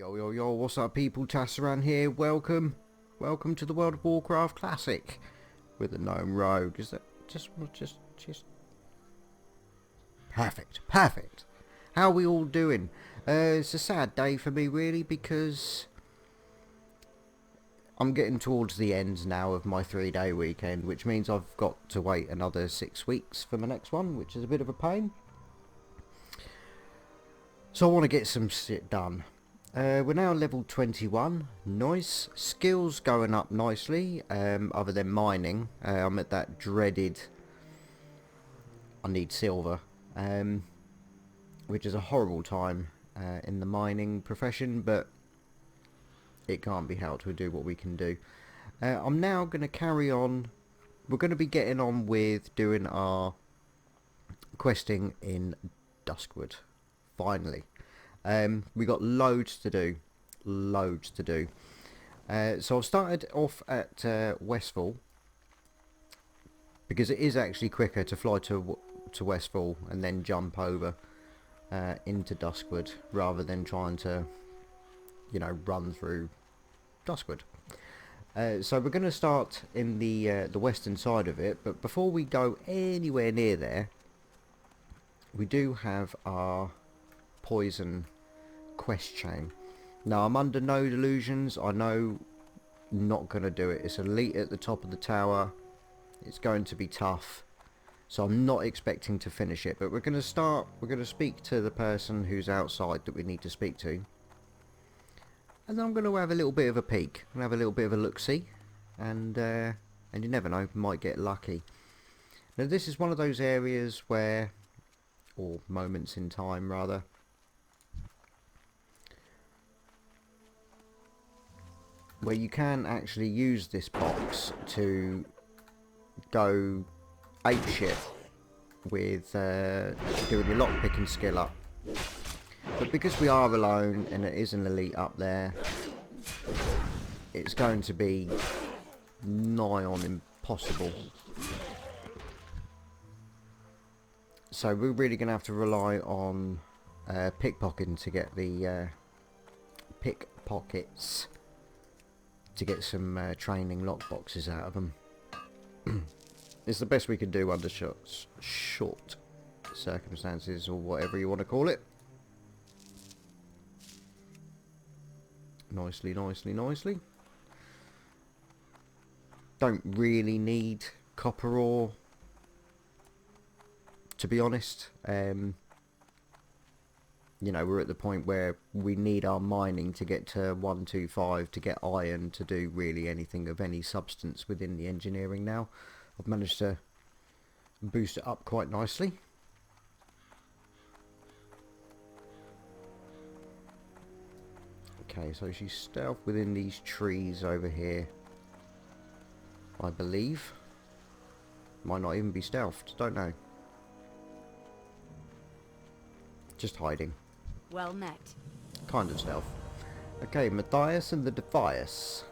Yo yo yo, what's up people, Tasaran here, welcome to the World of Warcraft Classic with the Gnome Rogue. Is that just perfect. How are we all doing? It's a sad day for me really, because I'm getting towards the end now of my 3-day weekend, which means I've got to wait another 6 weeks for my next one, which is a bit of a pain. So I want to get some shit done. We're now level 21, nice, skills going up nicely, other than mining. I'm at that dreaded, I need silver, which is a horrible time in the mining profession, but it can't be helped. We'll do what we can do. I'm now going to carry on, we're going to be getting on with doing our questing in Duskwood, finally. We got loads to do, so I've started off at Westfall, because it is actually quicker to fly to Westfall and then jump over into Duskwood, rather than trying to, you know, run through Duskwood. So we're going to start in the western side of it, but before we go anywhere near there, we do have our poison quest chain. Now I'm under no delusions, I know not going to do it. It's elite at the top of the tower, it's going to be tough, so I'm not expecting to finish it, but we're going to speak to the person who's outside that we need to speak to, and then I'm going to have a little bit of a peek, I'm going to have a little bit of a look-see, and you never know, might get lucky. Now this is one of those areas where, or moments in time rather, where you can actually use this box to go apeshit with doing your lockpicking skill up. But because we are alone and it is an elite up there, it's going to be nigh on impossible. So we're really going to have to rely on pickpocketing to get the pickpockets, to get some training lockboxes out of them. It's the best we can do under short circumstances, or whatever you want to call it. Nicely. Don't really need copper ore, to be honest. You know, we're at the point where we need our mining to get to 125 to get iron to do really anything of any substance within the engineering now. I've managed to boost it up quite nicely. Okay, so she's stealth within these trees over here, I believe. Might not even be stealthed, don't know. Just hiding. Well met. Kind of stealth. Okay, Matthias and the Device.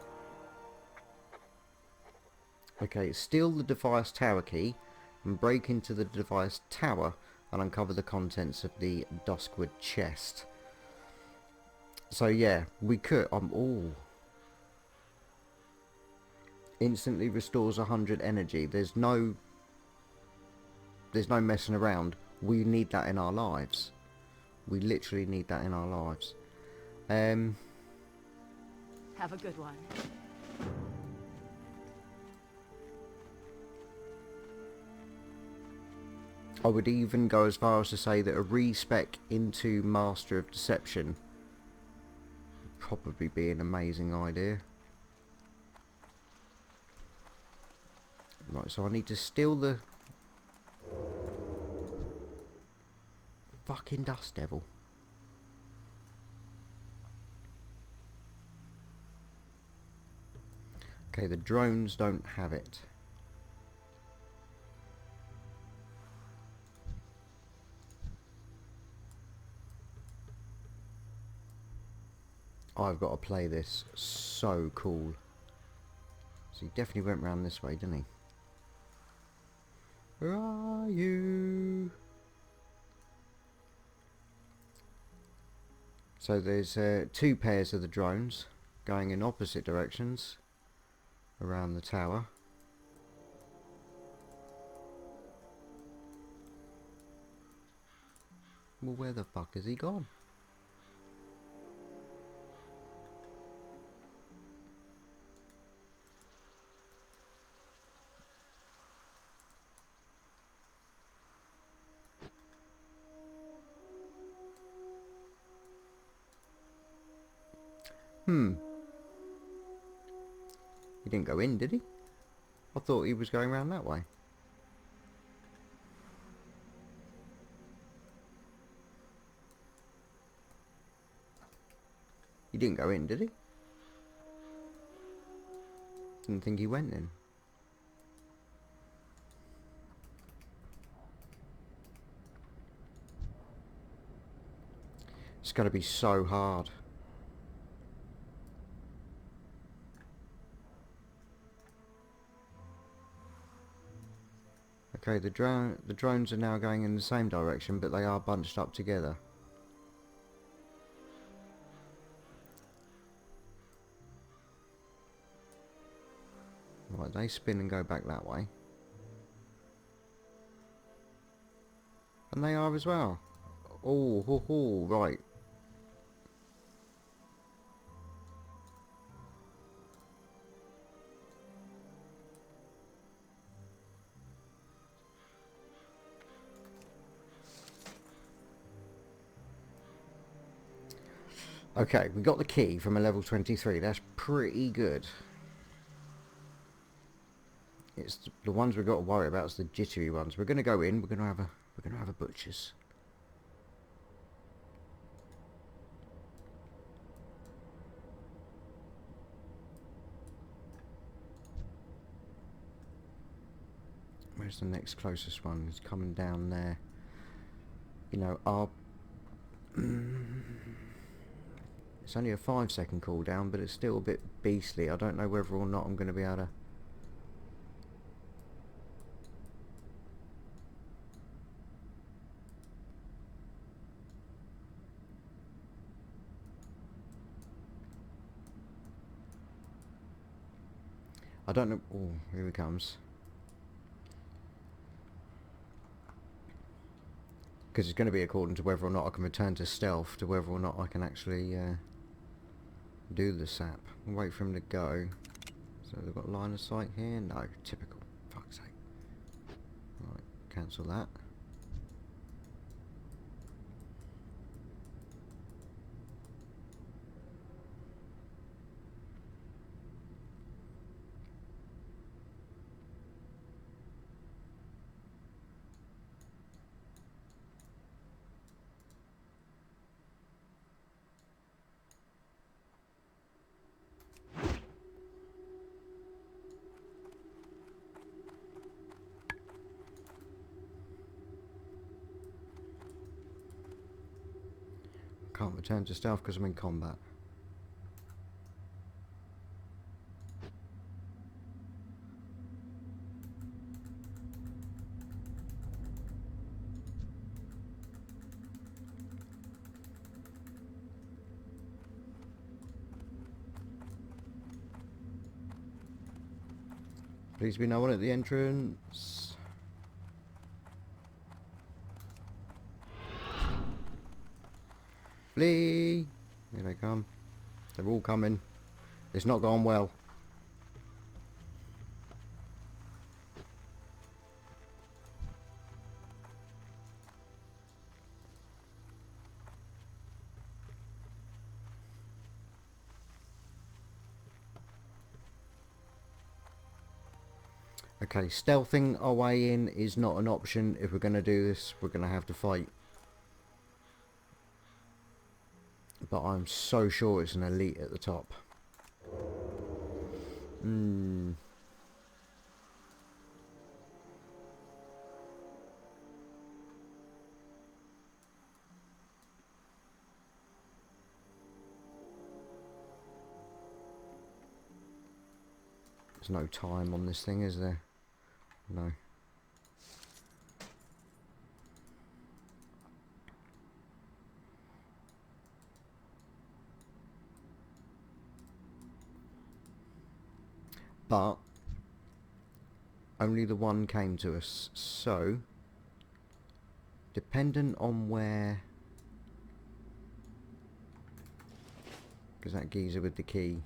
Okay, steal the Device tower key and break into the Device tower and uncover the contents of the Duskwood chest. So yeah, we could. Instantly restores 100 energy. There's no messing around. We need that in our lives. We literally need that in our lives. Have a good one. I would even go as far as to say that a respec into Master of Deception would probably be an amazing idea. Right, so I need to steal the fucking dust devil. Okay, the drones don't have it. I've got to play this so cool. So he definitely went round this way, didn't he? Where are you? So there's two pairs of the drones going in opposite directions around the tower. Well, where the fuck has he gone? He didn't go in, did he? I thought he was going around that way. He didn't go in, did he? Didn't think he went in. It's gotta be so hard. Okay, the drones are now going in the same direction, but they are bunched up together. Right, they spin and go back that way. And they are as well. Oh, ho, ho, right. Okay, we got the key from a level 23. That's pretty good. It's the ones we've got to worry about is the jittery ones. We're gonna go in. We're gonna have a butcher's. Where's the next closest one? It's coming down there. You know, our it's only a 5-second cooldown, but it's still a bit beastly. I don't know whether or not I'm going to be able to. I don't know. Oh, here he comes. Because it's going to be according to whether or not I can return to stealth, to whether or not I can actually do the sap. I'll wait for him to go. So they've got line of sight here? No, typical. Fuck's sake. Right, cancel that. Can't return to stealth because I'm in combat. Please be no one at the entrance. Flee! Here they come. They're all coming. It's not gone well. Okay, stealthing our way in is not an option. If we're going to do this, we're going to have to fight. But I'm so sure it's an elite at the top. There's no time on this thing, is there? No. but only the one came to us, so dependent on where, because that geezer with the key,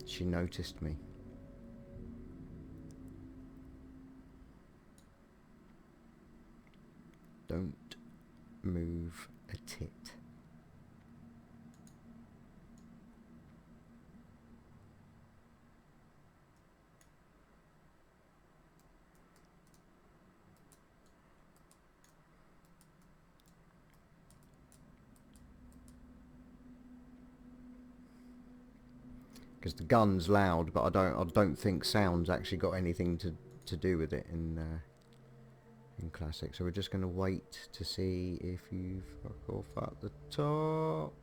she noticed me. Don't move a tit. Because the gun's loud, but I don't think sound's actually got anything to do with it in classic. So we're just going to wait to see if you fuck off at the top.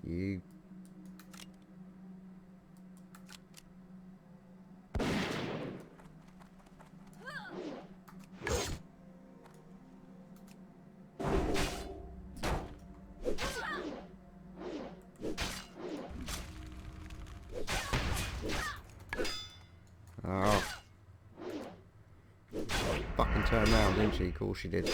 You. Oh. Fucking turned round, didn't she? Of course she did.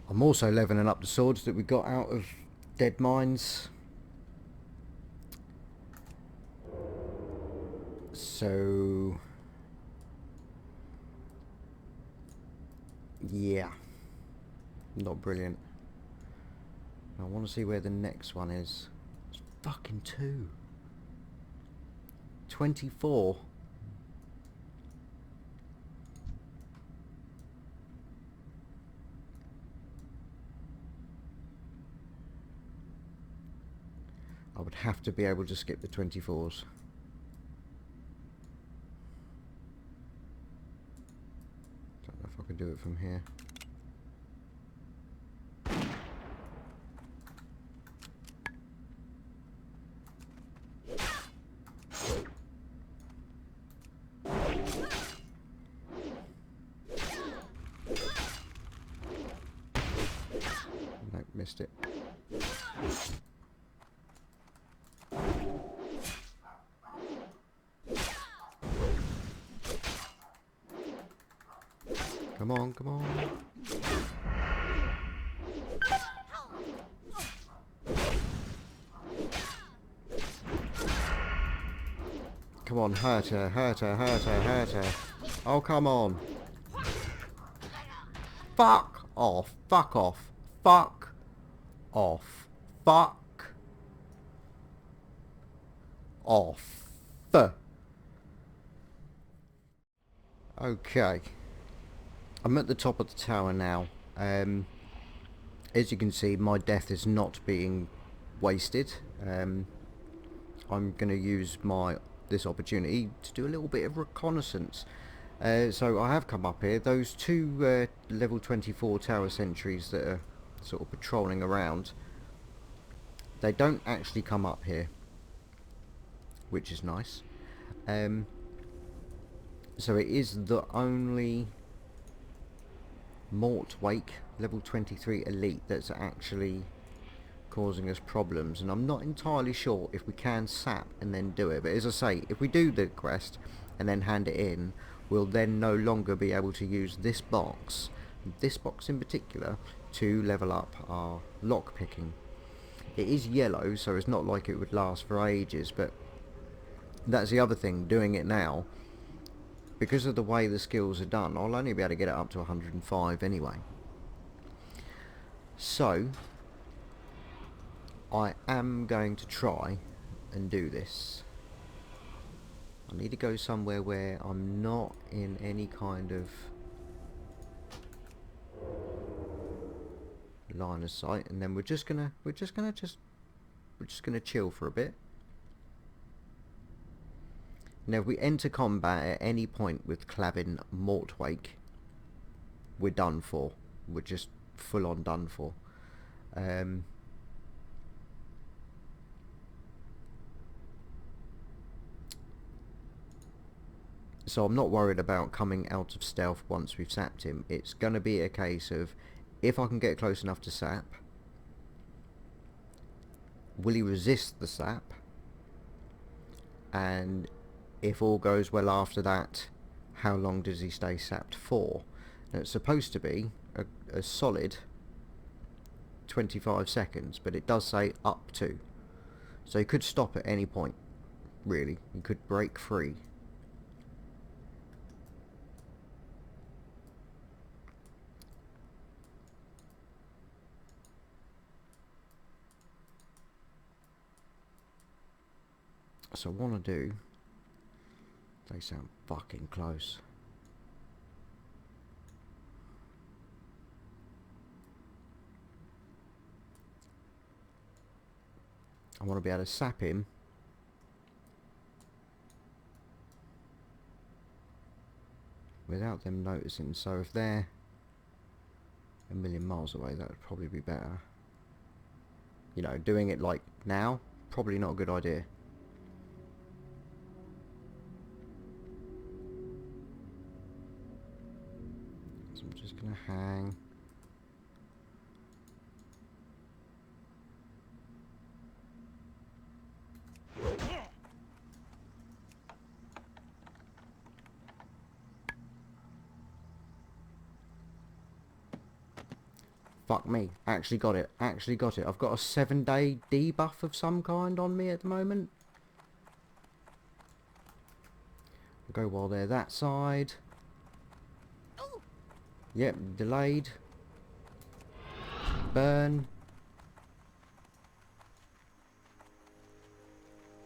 I'm also leveling up the swords that we got out of dead mines. So yeah, not brilliant. I want to see where the next one is. It's fucking 2. 24. I would have to be able to skip the 24s. Don't know if I can do it from here. Nope, missed it. Come on, come on. Come on, hurt her, hurt her, hurt her, hurt her. Oh, come on. Fuck off, fuck off, fuck off, fuck off. Okay. I'm at the top of the tower now. As you can see, my death is not being wasted. I'm going to use this opportunity to do a little bit of reconnaissance. So I have come up here. Those 2 level 24 tower sentries that are sort of patrolling around, they don't actually come up here, which is nice. So it is the only Mort Wake level 23 elite that's actually causing us problems, and I'm not entirely sure if we can sap and then do it. But as I say, if we do the quest and then hand it in, we'll then no longer be able to use this box in particular, to level up our lock picking. It is yellow, so it's not like it would last for ages, but that's the other thing, doing it now, because of the way the skills are done, I'll only be able to get it up to 105 anyway. So I am going to try and do this. I need to go somewhere where I'm not in any kind of line of sight, and then we're just gonna we're just going to chill for a bit. Now, if we enter combat at any point with Clavin Mortwake, we're done for. We're just full on done for. So I'm not worried about coming out of stealth once we've sapped him. It's going to be a case of, if I can get close enough to sap, will he resist the sap? And if all goes well after that, how long does he stay sapped for? Now, it's supposed to be a solid 25 seconds, but it does say up to. So he could stop at any point, really. He could break free. So I want to do... They sound fucking close. I want to be able to sap him without them noticing. So if they're a million miles away, that would probably be better. You know, doing it like now, probably not a good idea. So I'm just going to hang. Fuck me. Actually got it. Actually got it. I've got a 7-day debuff of some kind on me at the moment. I'll go while they're that side. Yep, delayed. Burn.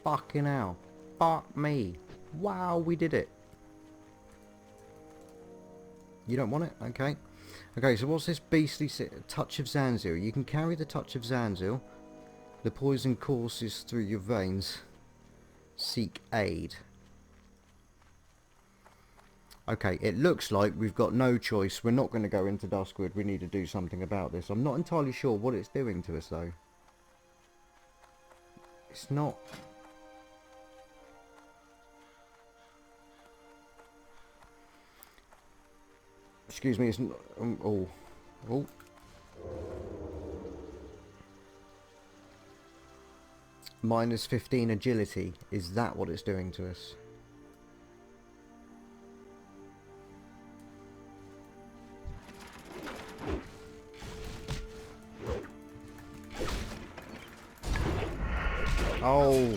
Fucking hell. Fuck me. Wow, we did it. You don't want it? Okay. Okay, so what's this beastly touch of Zanzil? You can carry the touch of Zanzil. The poison courses through your veins. Seek aid. Okay, it looks like we've got no choice. We're not going to go into Duskwood. We need to do something about this. I'm not entirely sure what it's doing to us, though. It's not... Excuse me, it's not... oh. Minus 15 agility. Is that what it's doing to us? Oh.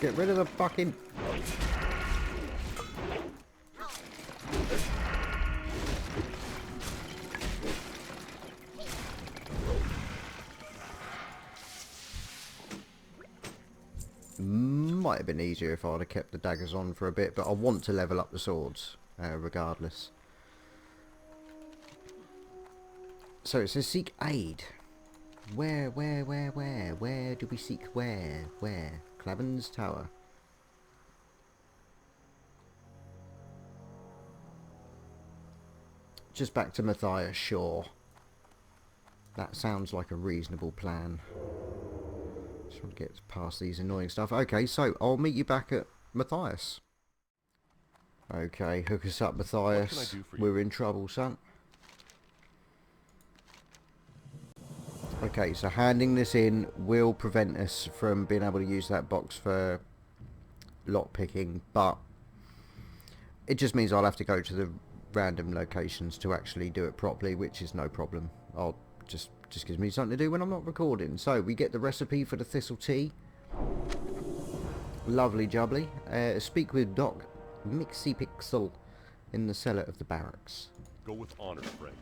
Get rid of the fucking... Might have been easier if I'd have kept the daggers on for a bit, but I want to level up the swords, regardless. So it says seek aid. Where do we seek where? Clavin's tower. Just back to Matthias, sure. That sounds like a reasonable plan. Just want to get past these annoying stuff. Okay, so I'll meet you back at Matthias. Okay, hook us up, Matthias. We're in trouble, son. Okay, so handing this in will prevent us from being able to use that box for lockpicking, but it just means I'll have to go to the random locations to actually do it properly, which is no problem. I'll just gives me something to do when I'm not recording. So we get the recipe for the thistle tea. Lovely jubbly. Speak with Doc Mixie-Pixel in the cellar of the barracks. Go with honor, friend.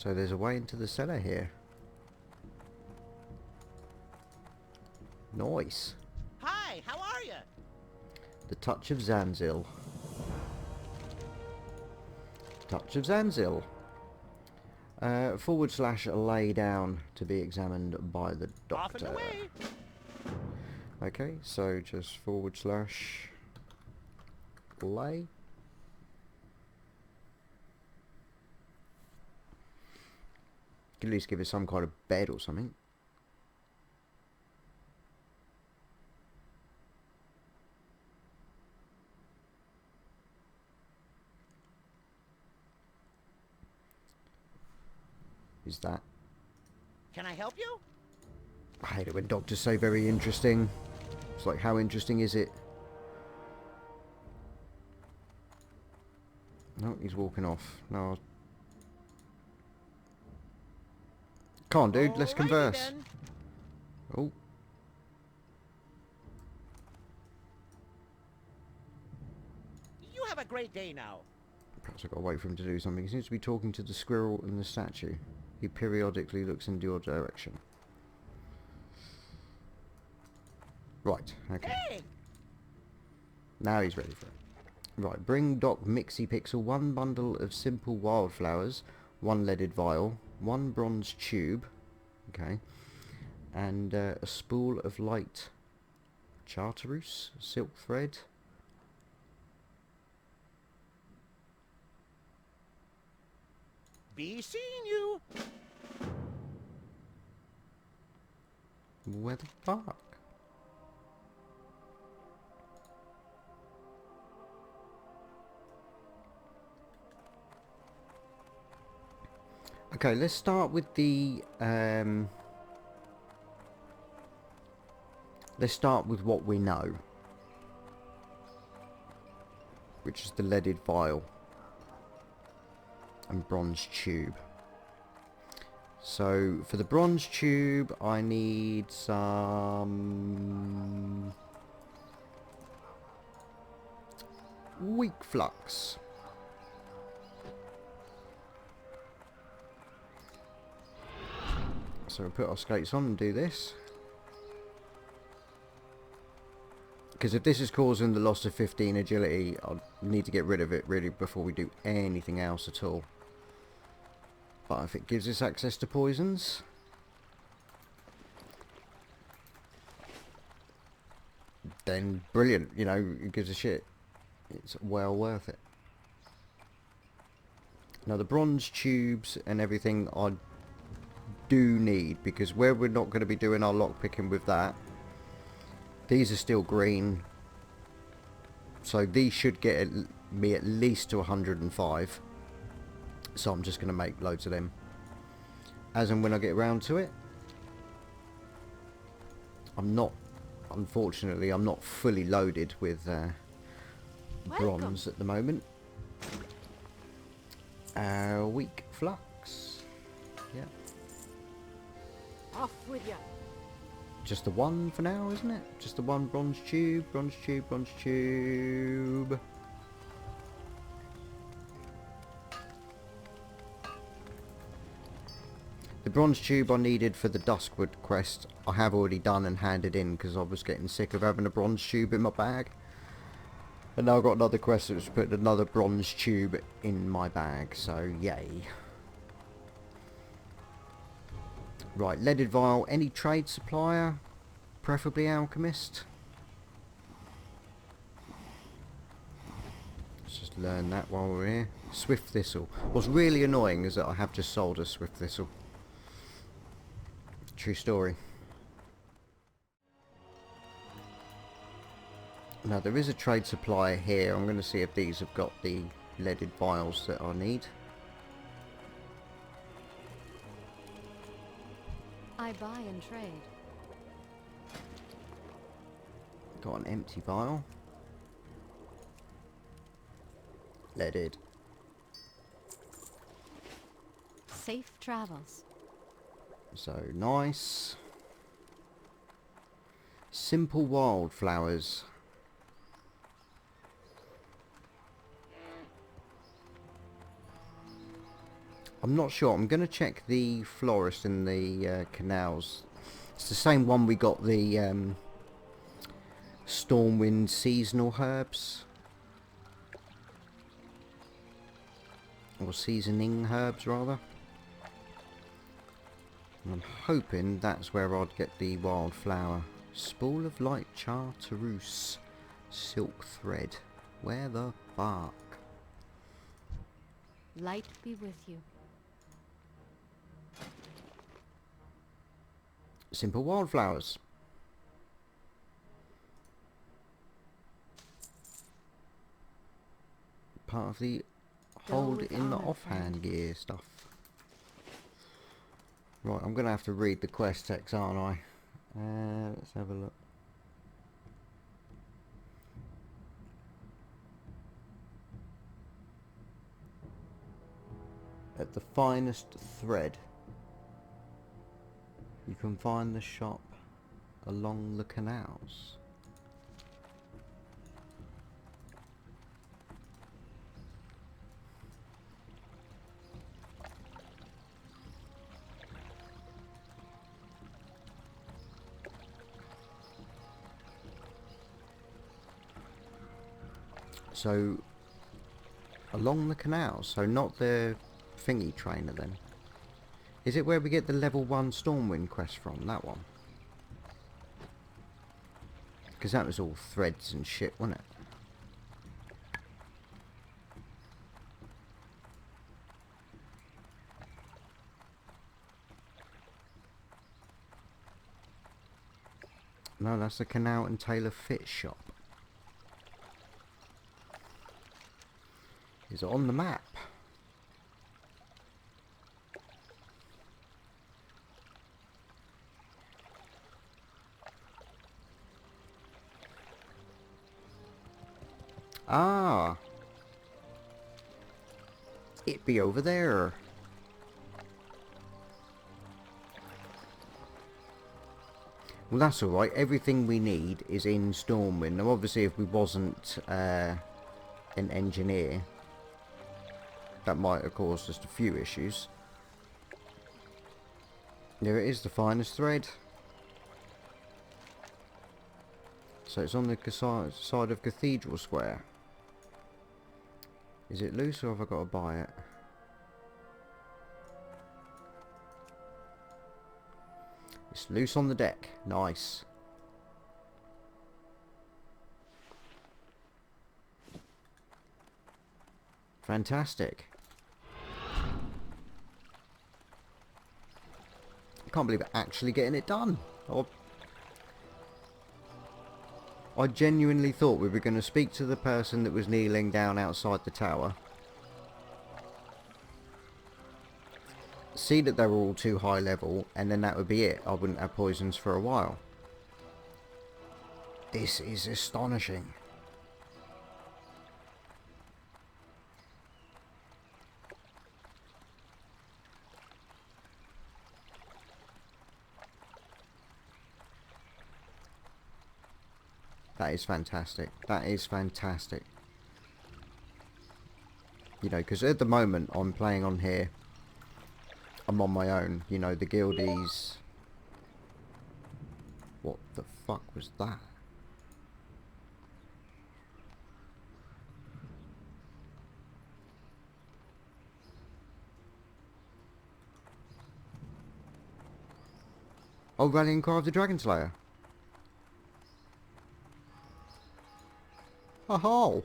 So there's a way into the cellar here. Nice. Hi, how are you? The touch of Zanzil. Touch of Zanzil. / lay down to be examined by the Off and doctor. away. Okay, so just / lay. Could at least give it some kind of bed or something. Is that? Can I help you? I hate it when doctors say very interesting. It's like, how interesting is it? No, he's walking off. No. Come on, dude, let's Alrighty converse. then. Oh. You have a great day now. Perhaps I've got to wait for him to do something. He seems to be talking to the squirrel and the statue. He periodically looks in your direction. Right, okay. Hey! Now he's ready for it. Right, bring Doc Mixie Pixel 1 bundle of simple wildflowers, 1 leaded vial, 1 bronze tube, okay, and a spool of light chartreuse, silk thread. Be seeing you. Where the fuck? Okay, let's start with the let's start with what we know, which is the leaded vial and bronze tube. So for the bronze tube I need some weak flux. So we'll put our skates on and do this. Because if this is causing the loss of 15 agility, I'll need to get rid of it really before we do anything else at all. But if it gives us access to poisons, then brilliant, you know, it gives a shit. It's well worth it. Now the bronze tubes and everything I do need, because where we're not going to be doing our lockpicking with that, these are still green, so these should get me at least to 105. So I'm just going to make loads of them as and when I get around to it. Unfortunately I'm not fully loaded with bronze at the moment. Weak flux. Yeah. Off with ya. Just the one for now, isn't it? Just the one bronze tube, bronze tube, bronze tube. The bronze tube I needed for the Duskwood quest I have already done and handed in, because I was getting sick of having a bronze tube in my bag. And now I've got another quest that's put another bronze tube in my bag, so yay. Right, leaded vial, any trade supplier, preferably alchemist. Let's just learn that while we're here. Swift thistle. What's really annoying is that I have just sold a swift thistle. True story. Now there is a trade supplier here. I'm going to see if these have got the leaded vials that I need. I buy and trade. Got an empty vial. Leaded. Safe travels. So nice. Simple wildflowers. I'm not sure. I'm going to check the florist in the canals. It's the same one we got the Stormwind seasonal herbs. Or seasoning herbs, rather. And I'm hoping that's where I'd get the wildflower. Spool of light chartreuse. Silk thread. Where the fuck? Light be with you. Simple wildflowers. Part of the hold with in the honor, offhand gear stuff. Right, I'm going to have to read the quest text, aren't I? Let's have a look. At the finest thread, you can find the shop along the canals. So, along the canals, so not the thingy trainer then. Is it where we get the level 1 Stormwind quest from, that one? Because that was all threads and shit, wasn't it? No, that's the Canal and Taylor Fit shop. Is it on the map? Ah, it be over there. Well, that's alright. Everything we need is in Stormwind. Now, obviously, if we wasn't an engineer, that might have caused us a few issues. There it is, the finest thread. So it's on the side of Cathedral Square. Is it loose or have I got to buy it? It's loose on the deck. Nice. Fantastic. I can't believe it actually getting it done. I genuinely thought we were going to speak to the person that was kneeling down outside the tower. See that they were all too high level, and then that would be it. I wouldn't have poisons for a while. This is astonishing. That is fantastic. That is fantastic. You know, because at the moment I'm playing on here. I'm on my own. You know, the guildies. What the fuck was that? Oh, Rallying Cry of the Dragon Slayer. Oh!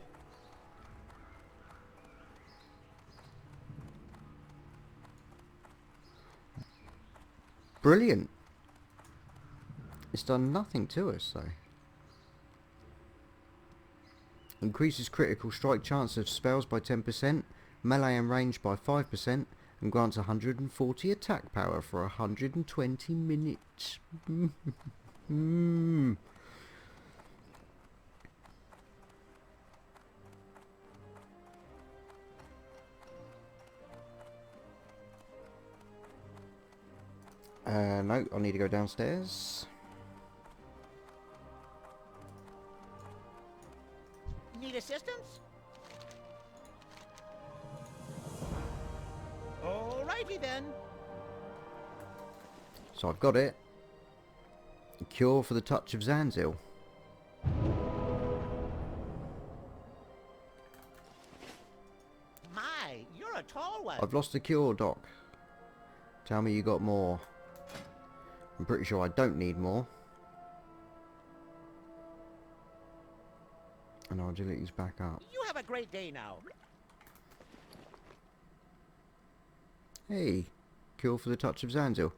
Brilliant. It's done nothing to us though. Increases critical strike chance of spells by 10%, melee and range by 5%, and grants 140 attack power for 120 minutes. No, I need to go downstairs. Need assistance? Alrighty. Alrighty then. So I've got it. A cure for the touch of Zanzil. My, you're a tall one. I've lost the cure, Doc. Tell me you got more. I'm pretty sure I don't need more. And our agility's back up. You have a great day now. Hey, cure for the touch of Zanzil.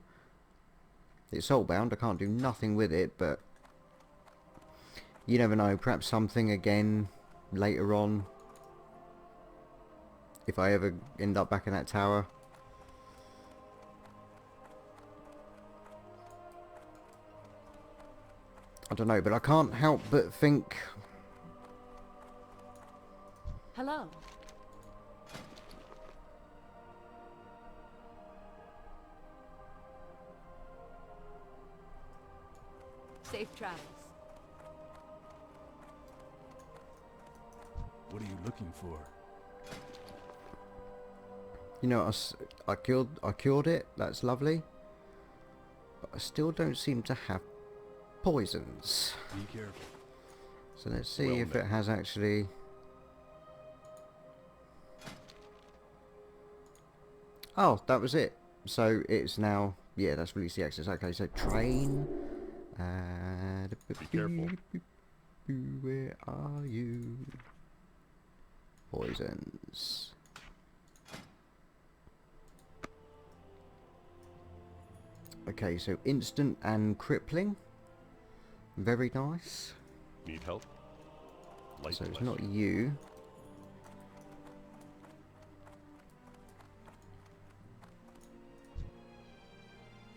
It's soulbound, I can't do nothing with it, but you never know, perhaps something again later on. If I ever end up back in that tower. I don't know, but I can't help but think... Hello. Safe travels. What are you looking for? You know, I cured it, that's lovely. But I still don't seem to have poisons. Be careful. So let's see Well if met. it has actually... Oh, that was it. So it's now... Yeah, that's released the access. Okay, so train... Be careful. Where are you? Poisons. Okay, so instant and crippling. Very nice. Need help? Light So it's bless not you. you.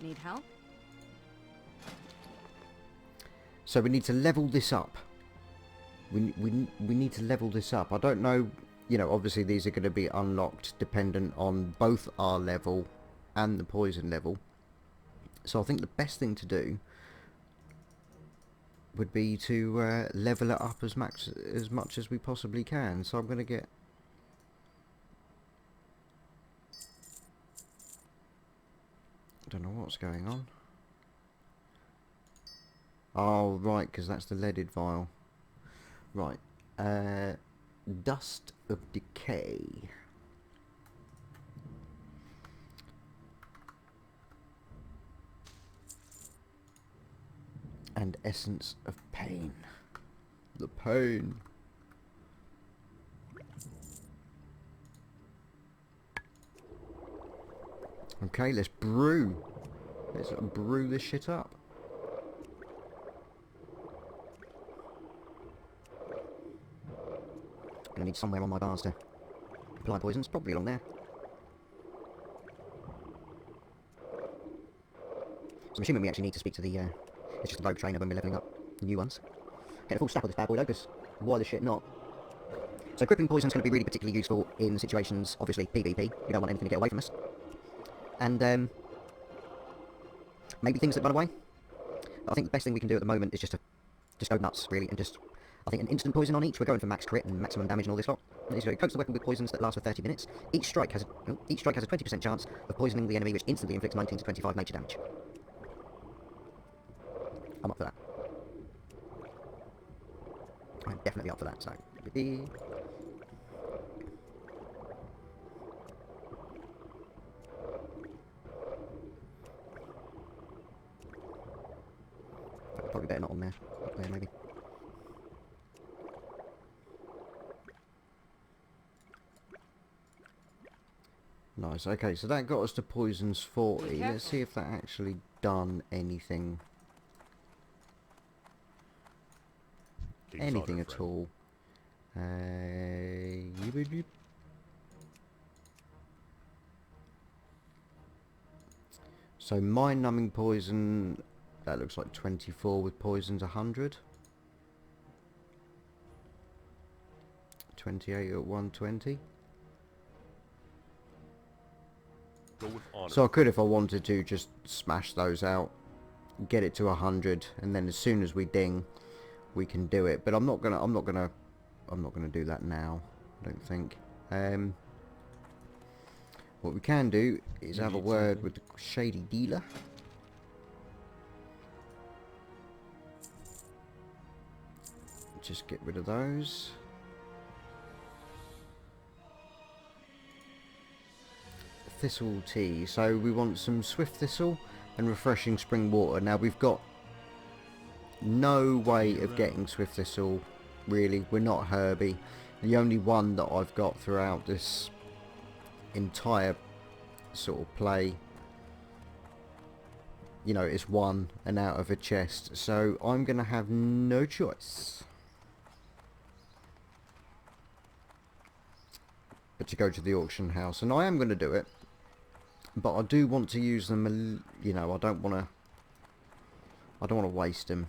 Need help? So we need to level this up. We need to level this up. I don't know, you know, obviously these are going to be unlocked dependent on both our level and the poison level. So I think the best thing to do would be to level it up as much as we possibly can. So I'm going to get... I don't know what's going on. Oh, right, because that's the leaded vial. Right. Dust of Decay. And Essence of Pain. The pain. Okay, let's brew. Let's brew this shit up. Gonna need somewhere on my bars to apply poisons, probably along there. So I'm assuming we actually need to speak to the, it's just the rogue trainer when we're levelling up the new ones. Get a full stack of this bad boy though, because why the shit not? So crippling poison's going to be really particularly useful in situations, obviously, PvP. We don't want anything to get away from us. And, maybe things that run away. I think the best thing we can do at the moment is just to go nuts, really, and just... I think an instant poison on each. We're going for max crit and maximum damage and all this lot. So it coats the weapon with poisons that last for 30 minutes. Each strike has a 20% chance of poisoning the enemy, which instantly inflicts 19 to 25 nature damage. I'm up for that. I'm definitely up for that, so... Probably better not on there. Up there, maybe. Nice, okay, so that got us to poisons 40. Let's see if that actually done anything. King's Anything order, at friend. all. So mind numbing poison, that looks like 24 with poisons 100. 28 at 120. Go with honor. So I could, if I wanted to, just smash those out, get it to 100, and then as soon as we ding, we can do it. But I'm not gonna do that now. I don't think. What we can do is have a need word something? with the shady dealer. Just get rid of those. Thistle tea. So we want some swift thistle and refreshing spring water. Now we've got no way of getting swift thistle, really. We're not Herbie. The only one that I've got throughout this entire sort of play, you know, is one and out of a chest. So I'm going to have no choice but to go to the auction house. And I am going to do it. But I do want to use them, you know, I don't want to waste them.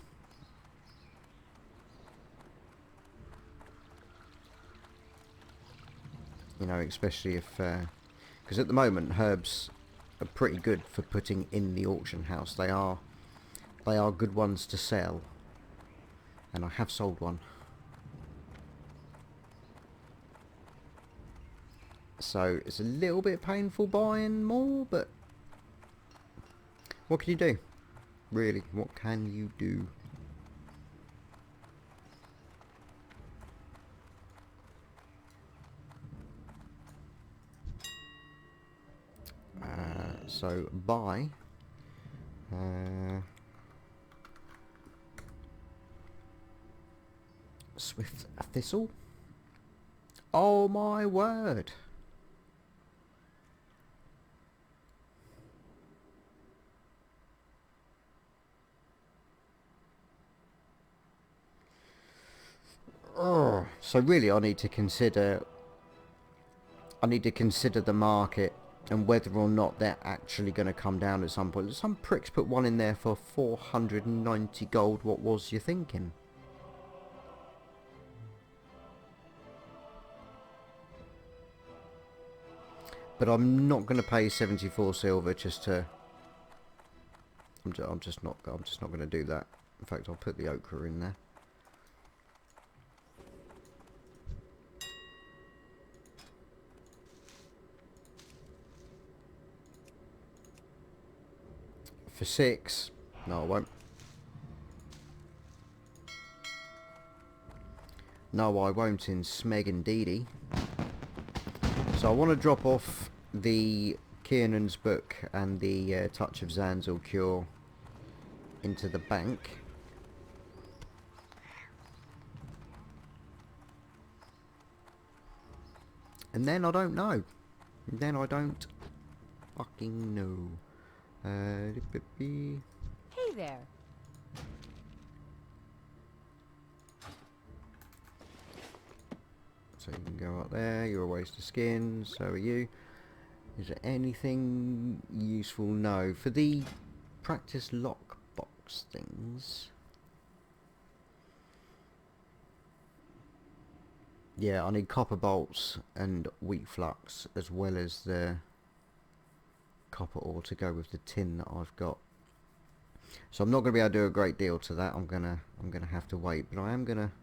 You know, especially if, because at the moment herbs are pretty good for putting in the auction house. They are good ones to sell. And I have sold one. So it's a little bit painful buying more, but what can you do? Really, what can you do? So buy swift thistle. Oh my word. Oh, so really I need to consider the market and whether or not they're actually going to come down at some point. Some pricks put one in there for 490 gold. What was you thinking? But I'm not going to pay 74 silver just to... I'm just not going to do that. In fact, I'll put the ochre in there. For 6. No, I won't. No, I won't in Smeg and Deedy. So I want to drop off the Kiernan's book and the Touch of Zanzil cure into the bank. And then I don't know. Then I don't fucking know. Hey there. So you can go up there. You're a waste of skin. So are you. Is there anything useful? No. For the practice lockbox things. Yeah, I need copper bolts and wheat flux as well as the copper ore to go with the tin that I've got. So I'm not going to be able to do a great deal to that. I'm gonna have to wait, but I am gonna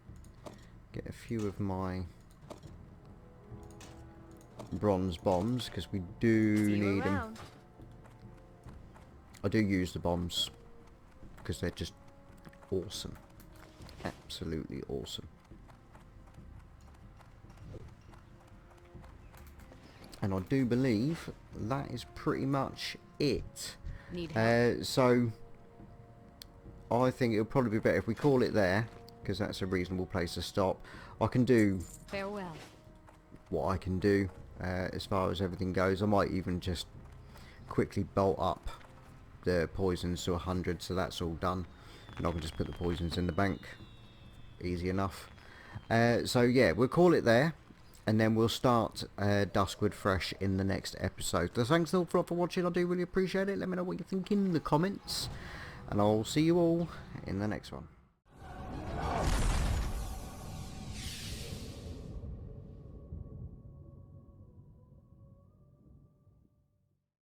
get a few of my bronze bombs because we do need them. I do use the bombs because they're just awesome, absolutely awesome. And I do believe that is pretty much it. Need help? So I think it'll probably be better if we call it there, because that's a reasonable place to stop. I can do Farewell. what I can do as far as everything goes. I might even just quickly bolt up the poisons to 100, so that's all done. And I can just put the poisons in the bank. Easy enough. So yeah, we'll call it there. And then we'll start Duskwood fresh in the next episode. So thanks all for watching. I do really appreciate it. Let me know what you think in the comments. And I'll see you all in the next one.